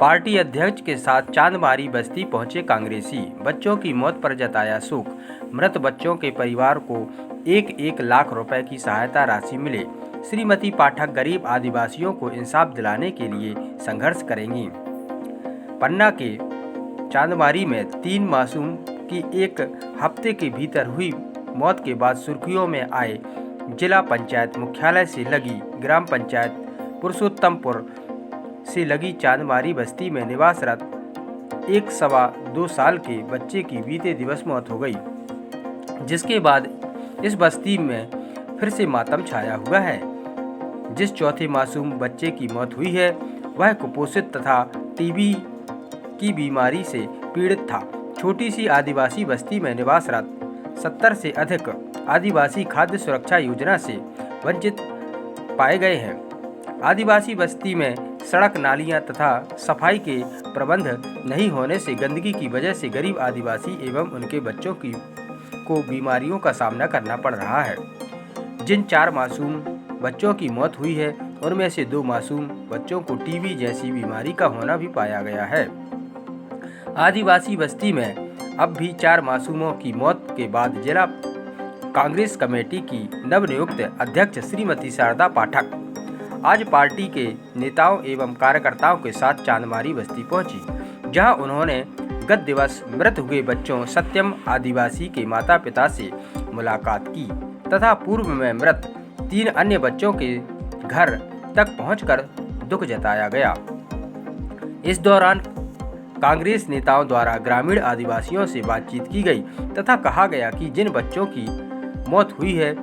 Party अध्यक्ष के साथ चांदमारी बस्ती पहुंचे कांग्रेसी, बच्चों की मौत पर जताया शोक। मृत बच्चों के परिवार को 1-1 लाख रुपए की सहायता राशि मिले। श्रीमती पाठक गरीब आदिवासियों को इंसाफ दिलाने के लिए संघर्ष करेंगी। पन्ना के चांदमारी में 3 मासूम की एक हफ्ते के भीतर हुई मौत के बाद सुर्खियों में आए जिला पंचायत मुख्यालय से लगी ग्राम पंचायत पुरुषोत्तमपुर से लगी चांदमारी बस्ती में निवासरत 1-2 साल के बच्चे की बीते दिवस मौत हो गई, जिसके बाद इस बस्ती में फिर से मातम छाया हुआ है। जिस चौथे मासूम बच्चे की मौत हुई है वह कुपोषित तथा टीबी की बीमारी से पीड़ित था। छोटी सी आदिवासी बस्ती में निवासरत 70 से अधिक आदिवासी खाद्य सुरक्षा योजना से वंचित पाए गए हैं। आदिवासी बस्ती में सड़क, नालियां तथा सफाई के प्रबंध नहीं होने से गंदगी की वजह से गरीब आदिवासी एवं उनके बच्चों को बीमारियों का सामना करना पड़ रहा है। जिन 4 मासूम बच्चों की मौत हुई है उनमें से 2 मासूम बच्चों को टीबी जैसी बीमारी का होना भी पाया गया है। आदिवासी बस्ती में अब भी 4 मासूमों की मौत के बाद जिला कांग्रेस कमेटी की नवनियुक्त अध्यक्ष श्रीमती शारदा पाठक आज पार्टी के नेताओं एवं कार्यकर्ताओं के साथ चांदमारी बस्ती पहुंची, जहां उन्होंने गत दिवस मृत हुए बच्चों सत्यम आदिवासी के माता पिता से मुलाकात की तथा पूर्व में मृत 3 अन्य बच्चों के घर तक पहुंचकर दुख जताया गया। इस दौरान कांग्रेस नेताओं द्वारा ग्रामीण आदिवासियों से बातचीत की गई तथा कहा गया कि जिन बच्चों की मौत हुई है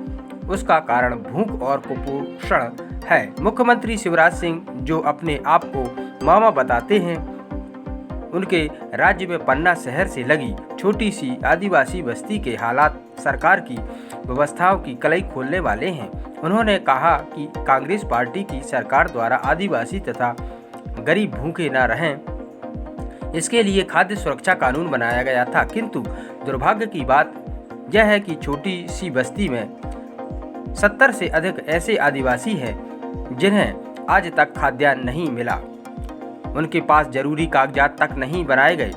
उसका कारण भूख और कुपोषण है। मुख्यमंत्री शिवराज सिंह जो अपने आप को मामा बताते हैं, उनके राज्य में पन्ना शहर से लगी छोटी सी आदिवासी बस्ती के हालात सरकार की व्यवस्थाओं की कलई खोलने वाले हैं। उन्होंने कहा कि कांग्रेस पार्टी की सरकार द्वारा आदिवासी तथा गरीब भूखे न रहें, इसके लिए खाद्य सुरक्षा कानून बनाया गया था, किंतु दुर्भाग्य की बात यह है कि छोटी सी बस्ती में 70 से अधिक ऐसे आदिवासी हैं जिन्हें आज तक खाद्यान्न नहीं मिला, उनके पास जरूरी कागजात तक नहीं बनाए गए।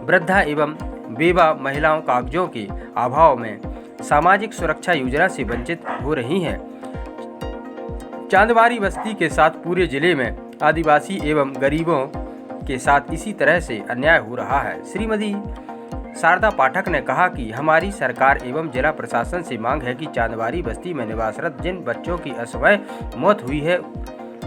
वृद्धा एवं बेवा महिलाओं कागजों के अभाव में सामाजिक सुरक्षा योजना से वंचित हो रही हैं। चांदमारी बस्ती के साथ पूरे जिले में आदिवासी एवं गरीबों के साथ इसी तरह से अन्याय हो रहा है। श्रीमती शारदा पाठक ने कहा कि हमारी सरकार एवं जिला प्रशासन से मांग है कि चांदमारी बस्ती में निवासरत जिन बच्चों की असमय मौत हुई है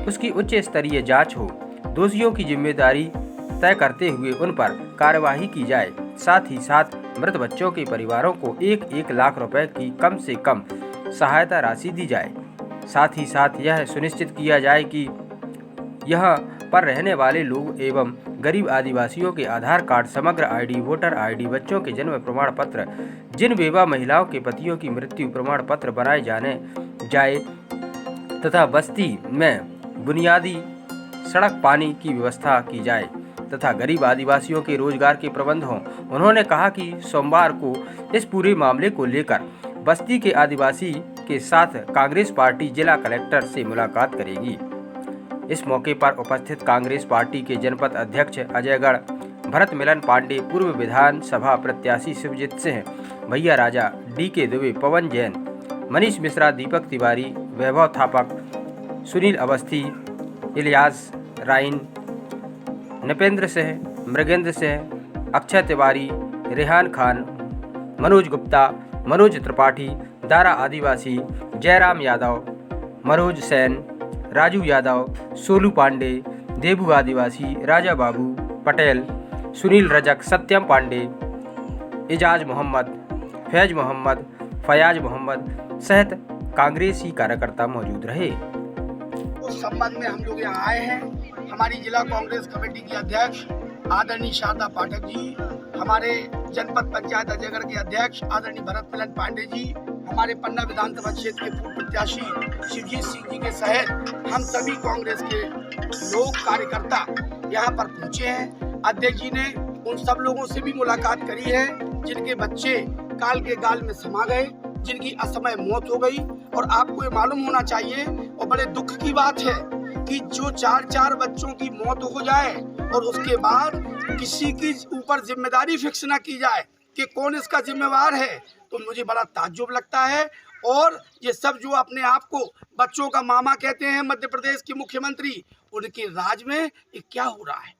उसकी उच्च स्तरीय जांच हो, दोषियों की जिम्मेदारी तय करते हुए उन पर कार्यवाही की जाए। साथ ही साथ मृत बच्चों के परिवारों को 1-1 लाख रुपए की कम से कम सहायता राशि दी जाए। साथ ही साथ यह सुनिश्चित किया जाए कि यहाँ पर रहने वाले लोग एवं गरीब आदिवासियों के आधार कार्ड, समग्र आईडी, वोटर आईडी, बच्चों के जन्म प्रमाण पत्र, जिन बेवा महिलाओं के पतियों की मृत्यु प्रमाण पत्र बनाए जाए तथा बस्ती में बुनियादी सड़क, पानी की व्यवस्था की जाए तथा गरीब आदिवासियों के रोजगार के प्रबंध हों। उन्होंने कहा कि सोमवार को इस पूरे मामले को लेकर बस्ती के आदिवासी के साथ कांग्रेस पार्टी जिला कलेक्टर से मुलाकात करेगी। इस मौके पर उपस्थित कांग्रेस पार्टी के जनपद अध्यक्ष अजयगढ़, भरत मिलन पांडे, पूर्व विधानसभा प्रत्याशी शिवजीत सिंह, भैया राजा, DK दुबे, पवन जैन, मनीष मिश्रा, दीपक तिवारी, वैभव थापक, सुनील अवस्थी, इलियास राइन, नृपेंद्र सिंह, मृगेंद्र सिंह, अक्षय तिवारी, रेहान खान, मनोज गुप्ता, मनोज त्रिपाठी, दारा आदिवासी, जयराम यादव, मनोज सेन, राजू यादव, सोलू पांडे, देबू आदिवासी, राजा बाबू पटेल, सुनील रजक, सत्यम पांडे, एजाज मोहम्मद, फैज मोहम्मद, फयाज मोहम्मद सहित कांग्रेसी कार्यकर्ता मौजूद रहे। उस संबंध में हम लोग यहाँ आए हैं। हमारी जिला कांग्रेस कमेटी की अध्यक्ष आदरणीय शारदा पाठक जी, हमारे जनपद पंचायत अजयगढ़ के अध्यक्ष आदरणीय भरत मिलन पांडे जी, हमारे पन्ना विधानसभा क्षेत्र के पूर्व प्रत्याशी शिवजीत सिंह जी के सहित हम सभी कांग्रेस के लोग, कार्यकर्ता यहाँ पर पहुँचे हैं। अध्यक्ष जी ने उन सब लोगों से भी मुलाकात करी है जिनके बच्चे काल के गाल में समा गए, जिनकी असमय मौत हो गई। और आपको ये मालूम होना चाहिए और बड़े दुख की बात है कि जो 4 बच्चों की मौत हो जाए और उसके बाद किसी की ऊपर जिम्मेदारी फिक्स ना की जाए कि कौन इसका जिम्मेवार है, तो मुझे बड़ा ताज्जुब लगता है। और ये सब जो अपने आप को बच्चों का मामा कहते हैं मध्य प्रदेश के मुख्यमंत्री, उनके राज में ये क्या हो रहा है,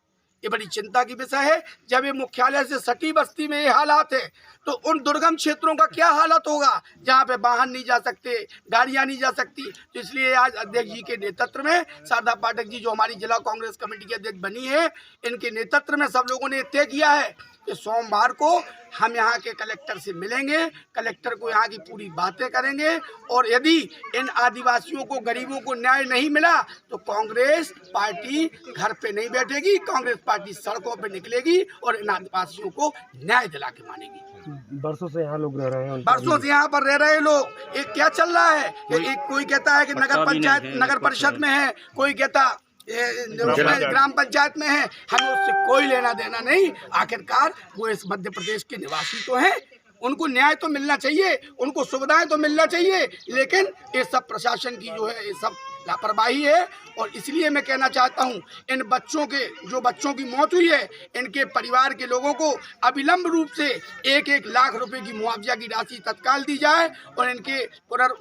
ये बड़ी चिंता की विषय है। जब ये मुख्यालय से सटी बस्ती में ये हालात है, तो उन दुर्गम क्षेत्रों का क्या हालत होगा जहाँ पे वाहन नहीं जा सकते, गाड़ियाँ नहीं जा सकती। तो इसलिए आज अध्यक्ष जी के नेतृत्व में शारदा पाठक जी जो हमारी जिला कांग्रेस कमेटी के अध्यक्ष बनी है, इनके नेतृत्व में सब लोगों ने तय किया है कि सोमवार को हम यहाँ के कलेक्टर से मिलेंगे, कलेक्टर को यहाँ की पूरी बातें करेंगे। और यदि इन आदिवासियों को, गरीबों को न्याय नहीं मिला तो कांग्रेस पार्टी घर पे नहीं बैठेगी, कांग्रेस पार्टी सड़कों पे निकलेगी और इन आदिवासियों को न्याय दिला के मानेगी। बरसों से यहाँ लोग रह रहे हैं, बरसों से यहाँ पर रह रहे लोग, एक क्या चल रहा है, एक कोई कहता है कि नगर पंचायत, नगर परिषद में है, कोई कहता ग्राम पंचायत में है, हमें उससे कोई लेना देना नहीं। आखिरकार वो इस मध्य प्रदेश के निवासी तो हैं, उनको न्याय तो मिलना चाहिए, उनको सुविधाएं तो मिलना चाहिए, लेकिन ये सब प्रशासन की जो है ये सब लापरवाही है। और इसलिए मैं कहना चाहता हूँ इन बच्चों के, जो बच्चों की मौत हुई है, इनके परिवार के लोगों को अविलंब रूप से 1-1 लाख रुपए की मुआवजा की राशि तत्काल दी जाए और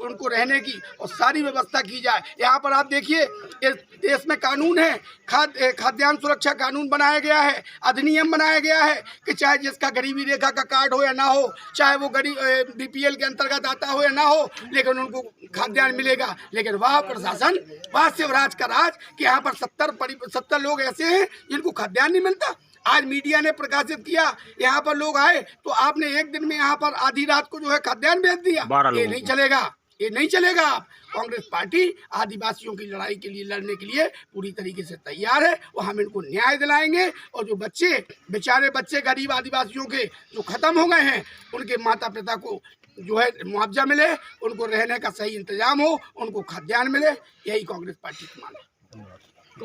उनको रहने की और सारी व्यवस्था की जाए। यहाँ पर आप देखिए इस देश में कानून है, खाद्यान्न सुरक्षा कानून बनाया गया है, अधिनियम बनाया गया है कि चाहे जिसका गरीबी रेखा का कार्ड हो या ना हो, चाहे वो गरीब BPL के अंतर्गत आता हो या ना हो, लेकिन उनको खाद्यान्न मिलेगा। लेकिन वह प्रशासन, वह शिवराज का राज कि यहाँ पर 70 लोग ऐसे हैं जिनको खाद्यान्न नहीं मिलता। आज मीडिया ने प्रकाशित किया, यहाँ पर लोग आए तो आपने एक दिन में यहाँ पर आधी रात को जो है खाद्यान्न भेज दिया। ये नहीं चलेगा, ये नहीं चलेगा। कांग्रेस पार्टी आदिवासियों की लड़ाई के लिए, लड़ने के लिए पूरी तरीके से तैयार है और हम इनको न्याय दिलाएंगे। और जो बच्चे, बेचारे बच्चे गरीब आदिवासियों के जो खत्म हो गए हैं, उनके माता पिता को जो है मुआवजा मिले, उनको रहने का सही इंतजाम हो, उनको खाद्यान्न मिले, यही कांग्रेस पार्टी की मांग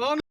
है।